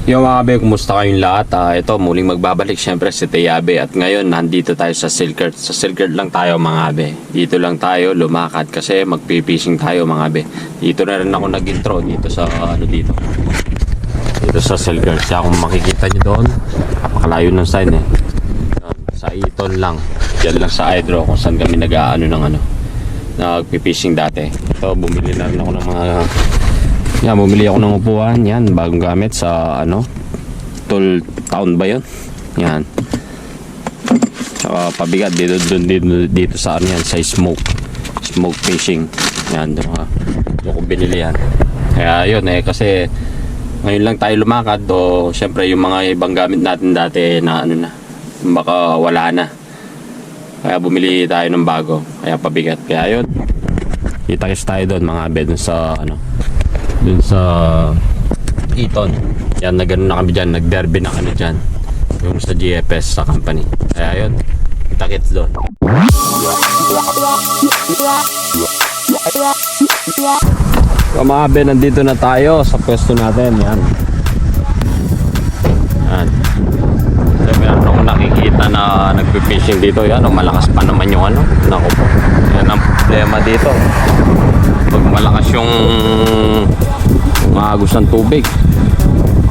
Yung mga be, kumusta kayong lahat? Ito, muling magbabalik syempre si Teyabe. At ngayon, nandito tayo sa Silkert. Sa Silkert lang tayo mga be. Dito lang tayo lumakad kasi magpipishing tayo mga be. Dito na rin ako nag-intro dito sa dito. Dito sa Silkert. Kaya kung makikita nyo doon, napakalayo ng sign eh. Sa Iton lang. Diyan lang sa Hydro kung saan kami nagpipishing dati. Ito, bumili na rin ako ng mga... Yan, bumili ako ng upuan. Yan, bagong gamit sa Tool Town ba yun? Yan. Tsaka pabigat dito sa yan, sa smoke fishing. Yan, doon ko binili yan. Kaya yun kasi ngayon lang tayo lumakad. O syempre yung mga ibang gamit natin dati na baka wala na. Kaya bumili tayo ng bago. Kaya pabigat. Kaya yun, kita-kits tayo doon mga bed sa dun sa Iton. Yan, nagano na kami dyan, nag-derby na kami dyan yung sa GFS sa company. Kaya yun, kita-kits doon. So mga be, nandito na tayo sa pwesto natin. Yan, yan. So meron akong nakikita na nagpipishing dito. Yan, malakas pa naman yung naku po, yan ang problema dito. Pag malakas yung maagos ng tubig,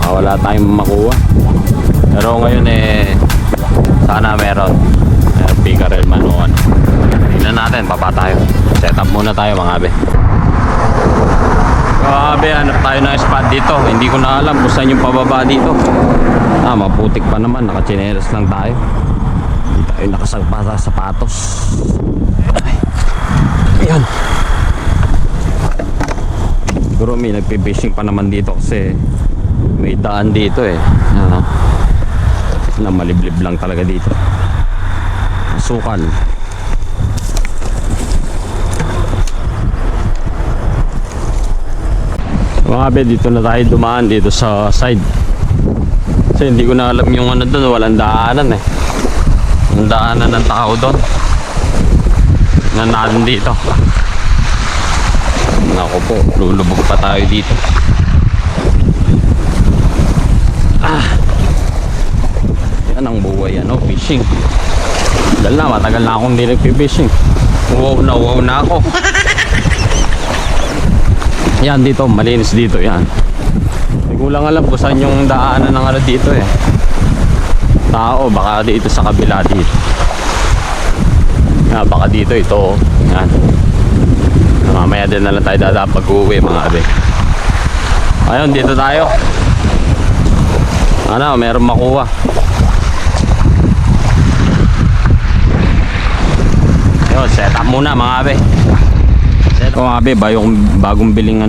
wala tayong makuha. Pero ngayon sana meron pickerel man o tingnan natin, baba tayo, set up muna tayo mga be. Hanap tayo ng spot dito. Hindi ko na alam kung saan yung pababa dito. Maputik pa naman, nakachinelas lang tayo. Hindi tayo nakasagpa sa sapatos. Ayan, siguro may nagpipishing pa naman dito kasi may daan dito na maliblib lang talaga dito. Sukal. Mga be, dito na tayo dumaan dito sa side. Kasi hindi ko na alam yung doon, walang daanan ang daanan ng tao doon na nandito. Ako po, lulubog pa tayo dito. Yan ang buhay fishing. Matagal na akong hindi nagpipishing. Wow na ako. Yan dito, malinis dito yan. Hindi ko lang alam kung saan yung daanan ng dito tao, baka dito sa kabila dito. Baka dito ito. Yan. Mamaya din na lang tayo pag uwi mga abe. Ayun, dito tayo. Meron makuha. Ayun, set up muna mga abe. Set up mga abe, bagong biling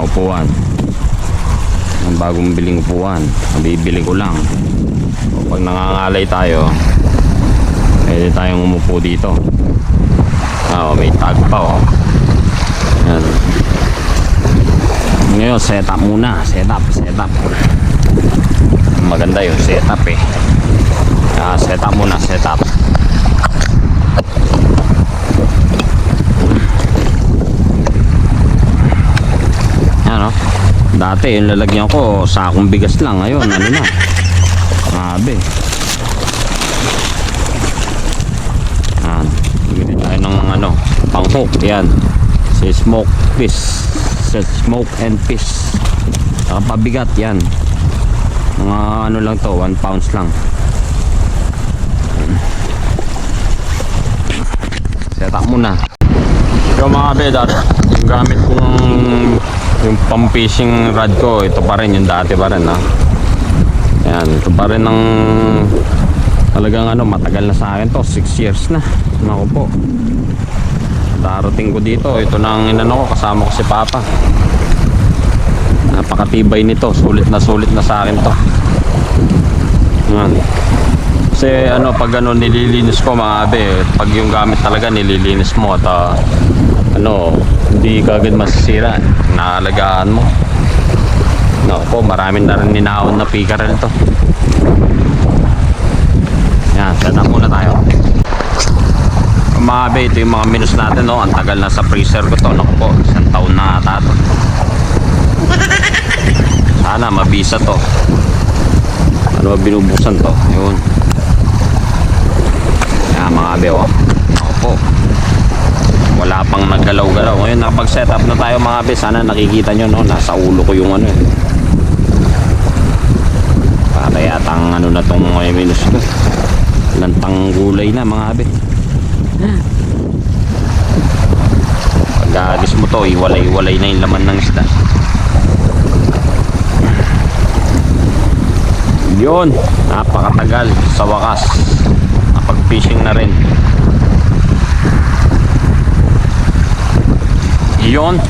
upuan. Ang bagong biling upuan, bibili ko lang. Pag nangangalay tayo, pwede tayong umupo dito. May tag pa Yan. Ngayon, set up muna. Set up. Maganda yung set up set up muna, set up. Yan dati yung lalagyan ko sakong bigas lang. Ngayon, na grabe. Yan, bigyan tayo ng pang hook. Yan, si smoke fish, smoke and fish. Pabigat yan, mga lang to, 1 pounds lang. Set up muna. Yung mga bedad, yung gamit kong yung pang fishing rod ko, ito pa rin, yung dati pa rin yan, ito pa rin ang talagang matagal na sa akin to, 6 years na. Naku po, darating ko dito, ito na ang ko, kasama ko si Papa. Napakatibay nito, sulit na sa akin to. Yan. Kasi pag nililinis ko mga abe, pag yung gamit talaga nililinis mo at hindi kagad masisira, naalagaan mo. Naku po, marami na rin ninahon na pickerel to. Yan, set up muna tayo. Mga abe, ito yung mga minus natin ang tagal na sa freezer ko to. Naku po, 1 taon na ata to. sana mabisa to. Ano ba binubuksan to? Yun. Yan mga abe, oh. Opo. Wala pang naggalaw-galaw. Ngayon nakapag-set up na tayo mga abe. Sana nakikita nyo, no? Nasa ulo ko yung ano eh. Para yatang ano na tong minus ko. Lantang gulay na mga abe. Pag agis mo to, iwalay-walay na yung laman ng isda. Yun, napakatagal sa wakas. Napag-fishing na rin. Yun.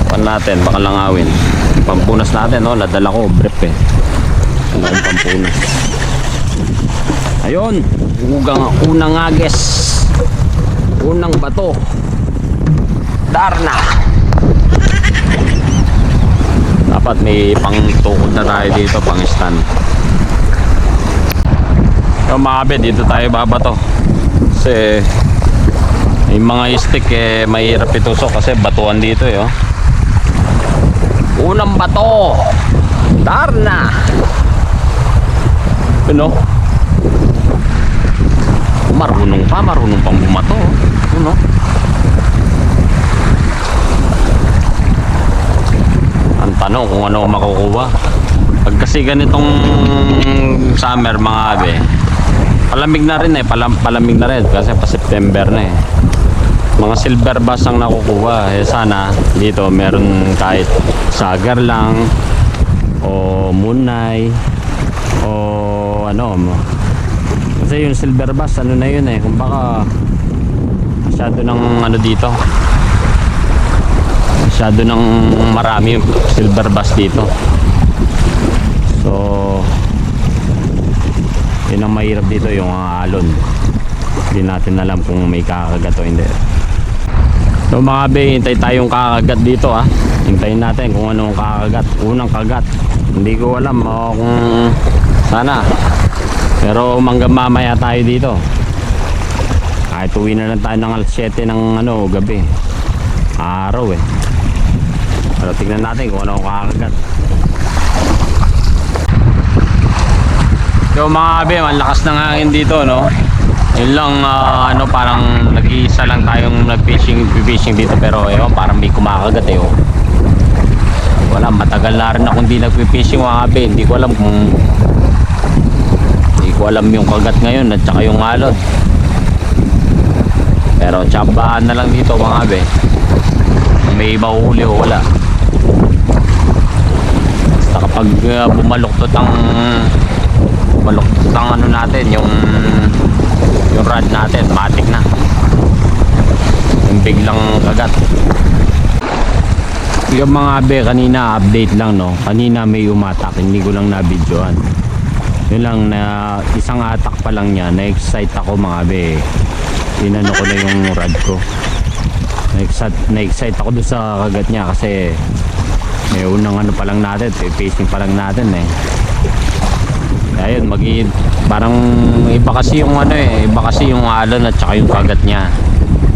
Pan natin, baka langawin. Pampunas natin, no? Nadala ko, brief eh. Ano kong pampunas. Ayun, unang agis. Unang bato. Darna. Dapat may pang-tukod na tayo dito, pang-stand. So mga abe, dito tayo babato. Kasi yung mga stick eh, mahirap itusok kasi batuan dito eh, oh. Unang bato. Darna. Ano? Marunong pang bumato, oh. Ano? Ang tanong kung ano makukuha. Pag kasi ganitong summer mga abe, palamig na rin eh, palamig na rin kasi pa September na eh. Mga silver bass ang nakukuha. Eh sana dito meron kahit sagar lang o munay o ano mo. Kasi yung silver bass ano na yun eh, kung baka masyado ng ano dito. Masyado ng marami yung silver bass dito. So yun ang mahirap dito, yung alon. Hindi natin alam kung may kakagat o hindi. So mga be, hintay tayong kakagat dito, ha. Hintayin natin kung anong kakagat. Unang kagat, hindi ko alam kung sana, pero hanggang mamaya tayo dito. Kahit uwi na lang tayo ng alas 7 ng ano, gabi, araw eh. Pero tignan natin kung anong kakagat. So mga abe, ang lakas ng hangin dito, no? Yun lang, ano, parang nag-iisa lang tayong nag-fishing dito, pero ewan, parang may kumakagat eh, oh. Wala, matagal na rin akong hindi nag-fishing mga abe. Hindi ko alam yung kagat ngayon at saka yung alon. Pero tsambahan na lang dito mga abe. Kung may mahuhuli o wala. Basta kapag bumaluktot ang ano natin, yung rod natin, matik na. Yung biglang kagat. Yung mga abe, kanina update lang, no. Kanina may umatak, hindi ko lang na-videoan. Yun lang, na isang atak pa lang niya, na-excite ako mga abe. Tinano ko na yung rod ko. Na-excite ako doon sa kagat niya kasi may unang ano pa lang natin, facing pa lang natin eh. Ayun, parang iba kasi yung ano eh, iba kasi yung alon at saka yung kagat niya.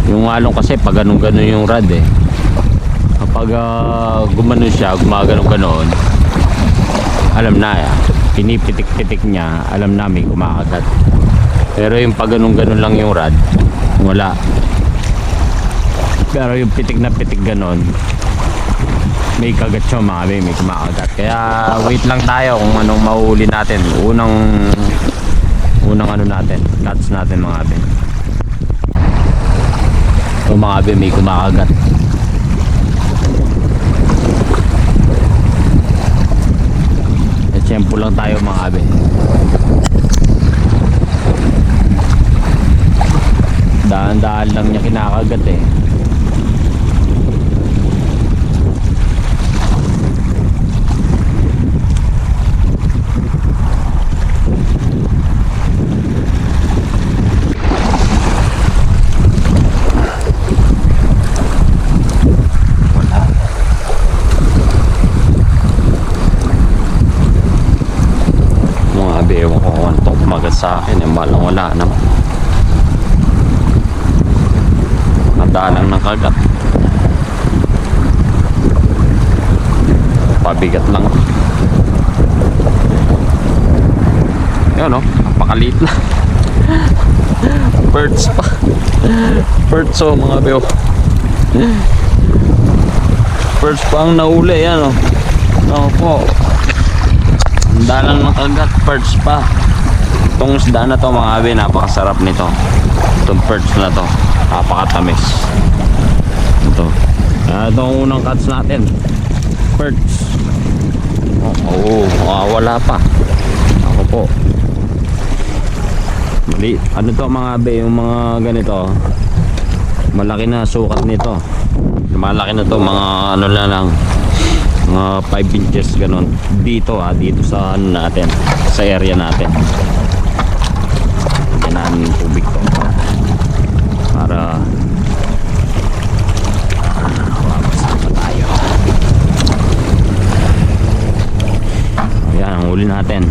Yung alon kasi pag ganun-ganon yung rod eh. Kapag gumanon siya, gumaganon-ganon, alam na, pinipitik-pitik niya, alam na may kumakagat. Pero yung pag ganun-ganon lang yung rod, wala. Pero yung pitik na pitik ganon, may kagat siya mga abe, may kumakagat. Kaya wait lang tayo kung anong mahuli natin. Unang ano natin, catch natin mga abe. So mga abe, may kumakagat. Tiyempo lang tayo mga abe. Daan-daan lang niya kinakagat eh. Ewan ko kung ano itong kumagat sa akin, yung balang wala naman, nadaan lang ng kagat. pabigat lang. Yan o, napakaliit na. Birds pa. Birds o mga beo. Birds pa ang nauli. Yan o. Ako po. Ang dalang nakagat. Birds pa. Itong isda na to mga beo, napakasarap nito. Itong birds na to, napakatamis. Ito. Itong unang cuts natin. Birds. Wala pa. Ako po. Mali, ano to mga be, yung mga ganito, malaki na sukat nito. Malaki na to, mga ano lang, mga 5 inches ganon. Dito dito sa ano natin, sa area natin. Ganaan yung tubig to. Para mapasama tayo. Ayan, ang huli natin.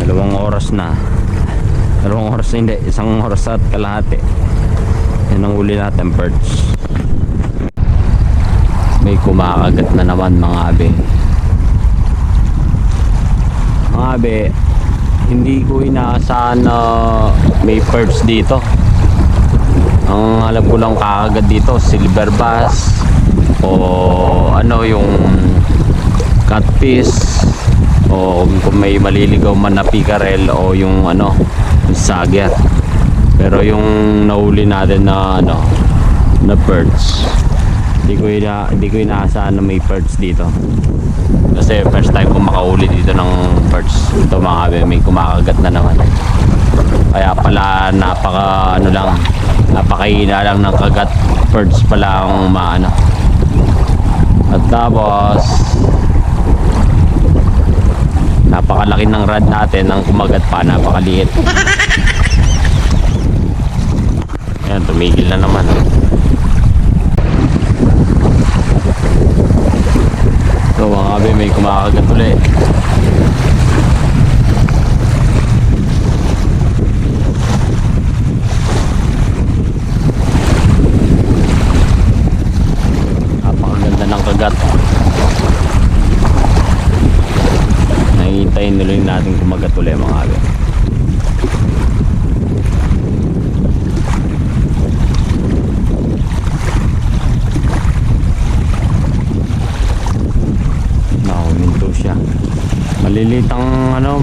2 oras na. 2 oras na hindi, 1 oras at kalahati. Yan ang huli natin, birds. May kumakagat na naman mga abe. Mga abe, hindi ko inaasahan na may birds dito. Ang alam ko lang kakagat dito, silver bass o ano yung catfish, o kung may maliligaw man na pickerel o yung ano sager. Pero yung nahuli natin na ano na birds, hindi ko inaasahan na may birds dito. Kasi first time ko makahuli dito ng birds. Ito mga kabe, may kumakagat na naman. Kaya pala napakahina lang ng kagat. Birds pala ang maano. At tapos napakalaki ng rod natin, ang kumagat pa napakaliit. Ayan, tumigil na naman. So mga kabe, may kumakagat ulit. Napakaganda ng kagat. Hintayin nuloy natin kumagat ulit mga kabe. Nakuminto siya. Maliliit ang ano,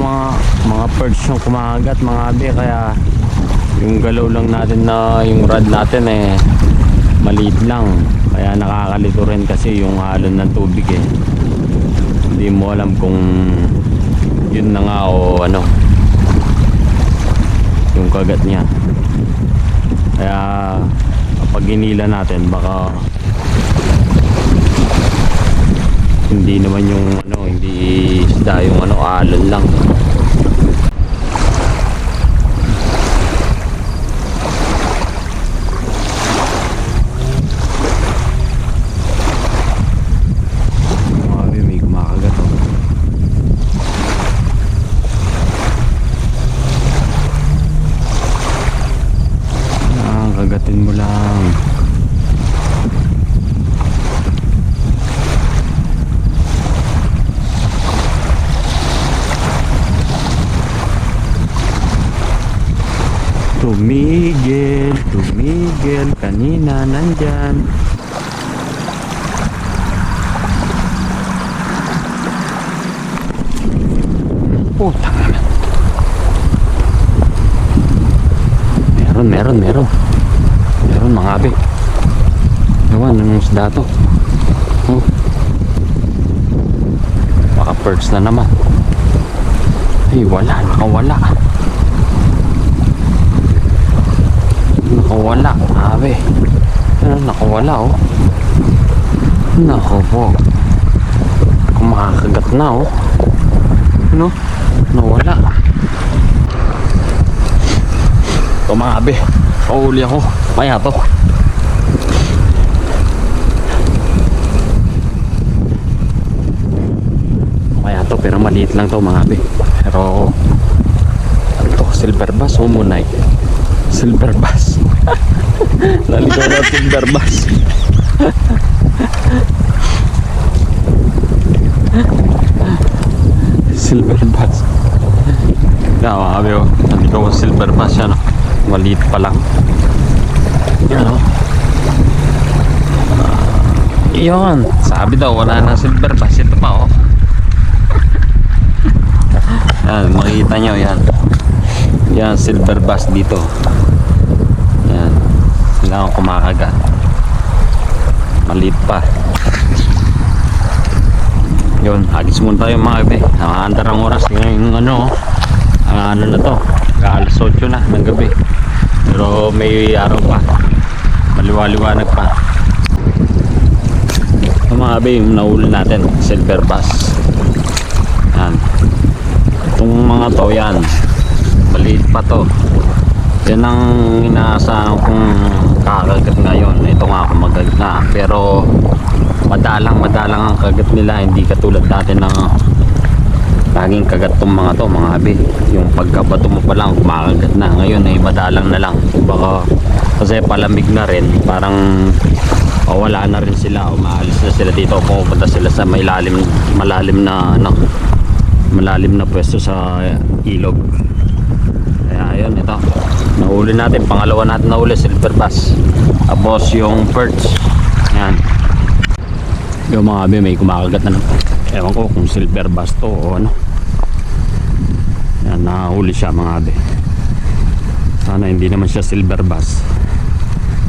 mga birds yung kumakagat mga kabe, kaya yung galaw lang natin na yung rod natin maliit lang, kaya nakakalito rin kasi yung halon ng tubig hindi mo alam kung yun na nga o ano yung kagat niya. Kaya kapag ginila natin, baka hindi naman yung ano, hindi isda yung ano, alon lang. May kumakagat kagatin mo lang. Tumigil, kanina nandyan. Putang ina. Meron mga abe. Ewan, anong isda to? Baka birds na naman. Ay, nakawala. Abe. Nakawala oh. Nako po. Kumakagat na oh. Ano? Nawala. Ito mga abe, pauli ako. Maya to. Maya to, pero maliit lang to mga abe. Pero ano to? Silver bass o munay? Silver bass. Naligaw na silver bass. silver bass. Yan mga kabe, oh. Nandito ko silver bass yan, oh. Maliit pa lang. Yan, oh. Yun, sabi daw wala na silver bass. Ito pa, oh. Yan, makikita nyo yan. Yan, silver bass dito. Yan, sila akong kumakagat. Maliit pa. Yun, hagis muna tayo mga kabe. Nakaandar ang oras yung ano, ang ano na to, alas 8 na ng gabi. Pero may araw pa, maliwaliwanag pa. Ito mga kabe, yung nahuli natin, silver bass. Yan, itong mga to, yan maliit pa to. Yan ang inaasahan kong kakagat ngayon. Ito nga kumagagat na, pero madalang ang kagat nila, hindi katulad dati ng laging kagat tong mga to mga abi. Yung pagkabato mo pa lang kumakagat na, ngayon ay madalang na lang. Baka kasi palamig na rin, parang wala na rin sila, umaalis na sila dito, pupunta sila sa malalim na pwesto sa ilog. Kaya ayun, ito nahuli natin, pangalawa natin nahuli, silver bass. Tapos yung perch, yan. Yung mga abi, may kumakagat na naman. Ewan ko kung silver bass to o ano. Yan, nahuli siya mga abi. Sana hindi naman siya silver bass,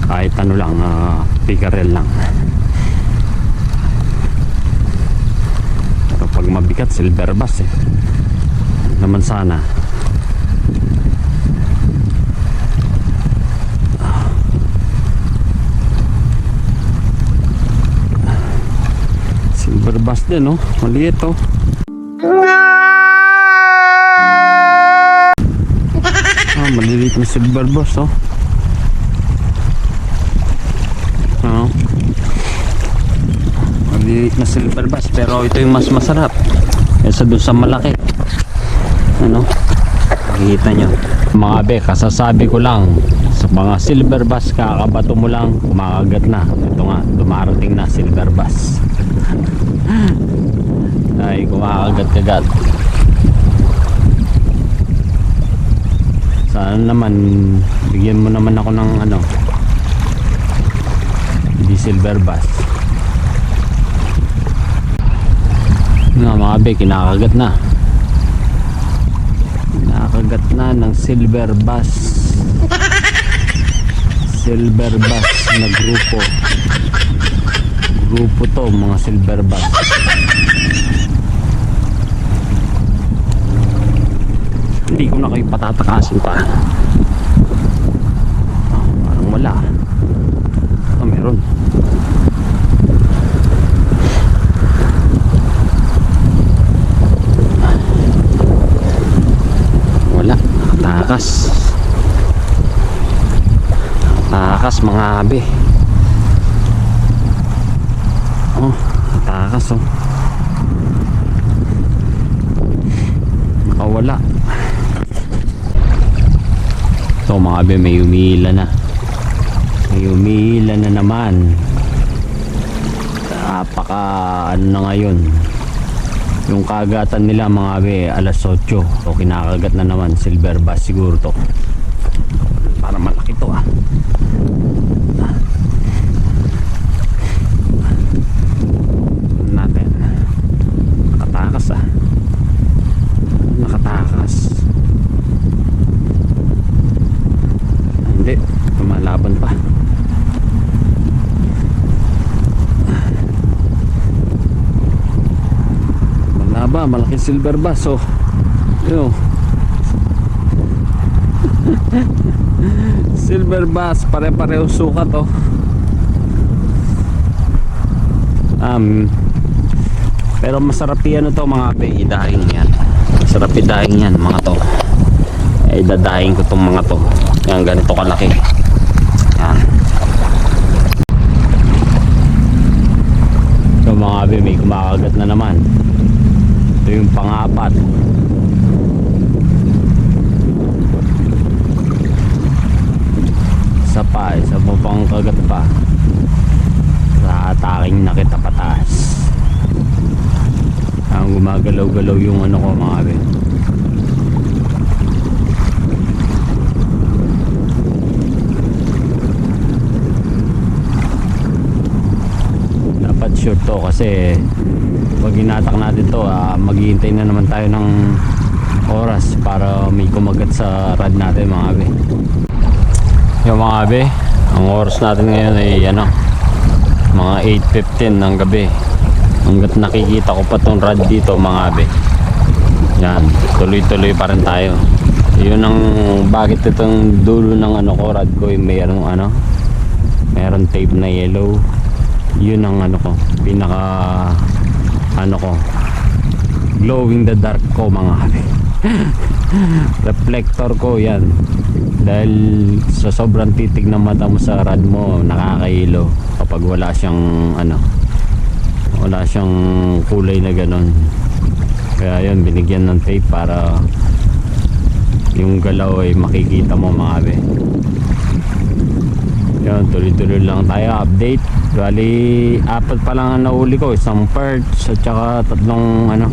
kahit ano lang, pickerel lang. Pero pag mabigat, silver bass eh naman sana. Silver bass din, oh. Maliit, oh. Maliliit na silver bass, oh. Maliliit na silver bass, pero ito yung mas masarap kaysa dun sa malaki. Ano? Makikita nyo mga be, kasasabi ko lang, sa mga silver bass, kakabato mo lang, kumakagat na. Ito nga, dumarating na silver bass. Ay, kumakagat-kagat. Sana naman bigyan mo naman ako ng ano, hindi silver bass. Nga mga be, kinakagat na. Kinakagat na ng silver bass. Silver bass na grupo to, mga silver bass. Hindi ko na kayo patatakasin pa. Parang wala. Meron. Wala. Takas. Takas mga abi. Oh, takas, oh. Nakawala. So mga abi, may umihila na. May umihila na naman. Napaka ano na ngayon. Yung kagatan nila mga abi, alas 8. So kinakagat na naman, silver bass siguro to. Para malaki to, ah. Natin. Nakatakas, ah. Nakatakas. Hindi, lumalaban pa. Malaba, malaking silver bass, oh. Yo. Silver bass, pare-pareho sukat, oh. Pero masarap yan to mga pe, idahing yan. Masarap idahing yan mga to. Idadahing ko tong mga to. Yan, ganito kalaki. Yan. So mga be, may kumakagat na naman. Ito yung pang-apat. Isa mo pang kagat pa. Sa ataking nakita pataas. Ang magalaw-galaw yung ano ko mga abi. Dapat sure to kasi pag ginatak natin to maghihintay na naman tayo ng oras para may kumagat sa rad natin mga abi. Yung mga abi, ang oras natin ngayon ay ano, mga 8:15 ng gabi. Hanggat nakikita ko pa tong rad dito mga abi, yan, tuloy-tuloy pa rin tayo. Yun ang bakit itong dulo ng ano ko, rad ko ay mayroong ano, mayroong tape na yellow. Yun ang ano ko, pinaka ano ko, glowing the dark ko mga abi. Reflector ko yan, dahil sa sobrang titig ng mata mo sa rad mo, nakakailo kapag wala siyang ano, wala siyang kulay na ganon. Kaya yun, binigyan ng tape para yung galaw ay makikita mo mga abi. Yun, tuloy-tuloy lang tayo, update. Bali, 4 pa lang ang nahuli ko, isang perch at saka 3 ano,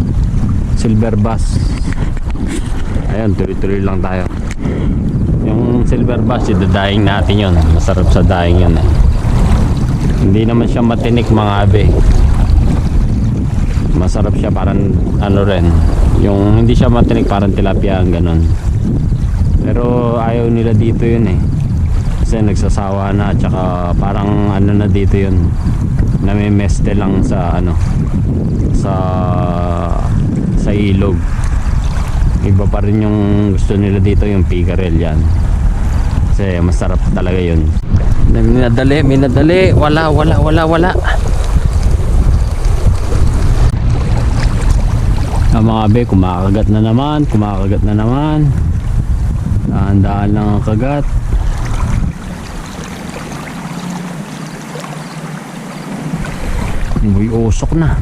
silver bass. Ayun, tuloy-tuloy lang tayo. Yung silver bass, idadaing natin yun. Masarap sa daing yun eh. Hindi naman siya matinik mga abi. Masarap siya, parang ano rin, yung hindi siya matinik, parang tilapia ganon. Pero ayaw nila dito yun eh, kasi nagsasawa na at saka parang ano na dito yun, namimeste lang sa ano, sa ilog. Iba pa rin yung gusto nila dito, yung pickerel yan, kasi masarap talaga yun. Minadali, wala. Mga abi, kumakagat na naman. Dahan-dahan lang ang kagat. May usok na.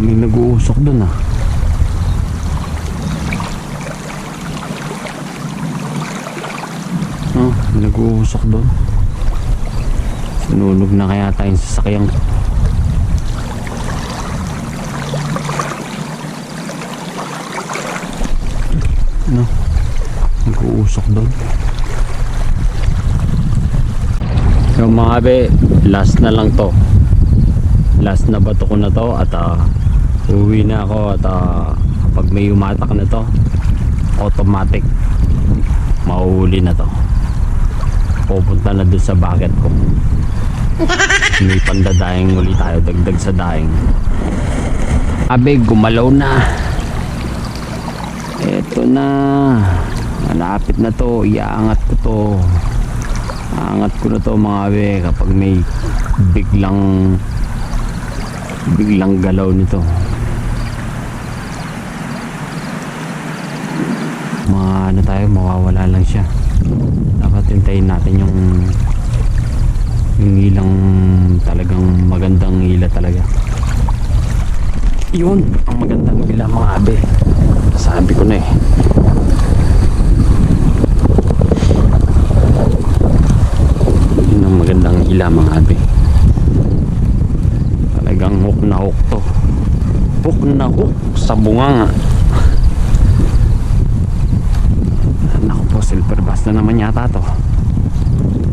May nag-uusok dun ah. Oh, nag-uusok dun. Sinunog na kaya tayong sasakyan. No, nag-uusok doon. Yung mga be, last na lang to, last na bato ko na to at uwi na ako at pag may umatak na to, automatic mauuli na to, pupunta na doon sa bucket ko. May pandadaing uli tayo, dagdag sa daing. Abe, gumalaw na. Eto na, malapit na to, iaangat ko to. Aangat ko na to mga abe kapag may biglang galaw nito. Ano tayo, mawawala lang siya. Dapat hintayin natin yung ilang talagang magandang hila talaga. Yun ang magandang hila mga abe, sabi ko na eh. Yun ang magandang hila mga abe, talagang hook na hook to, hook na hook sa bunganga. Naku po, silver bass na naman yata to.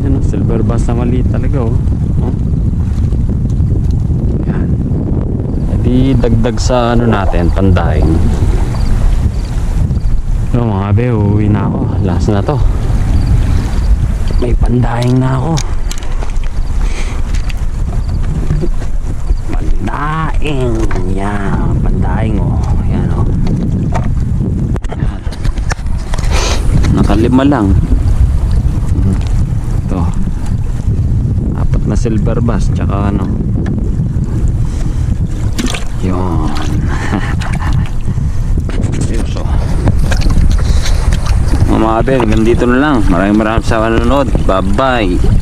Yan, silver bass na maliit talaga oh. Yan, edi dagdag sa ano natin, pandaing. No mga be, uuwi na ako, last na to, may pandaing na ako. Pandaing, yan, pandaing oh, yan oh. Nakalima lang ito, 4 na silver bass tsaka ano yun. So mga ben, hanggang dito na lang. Maraming sa panonood. Bye bye.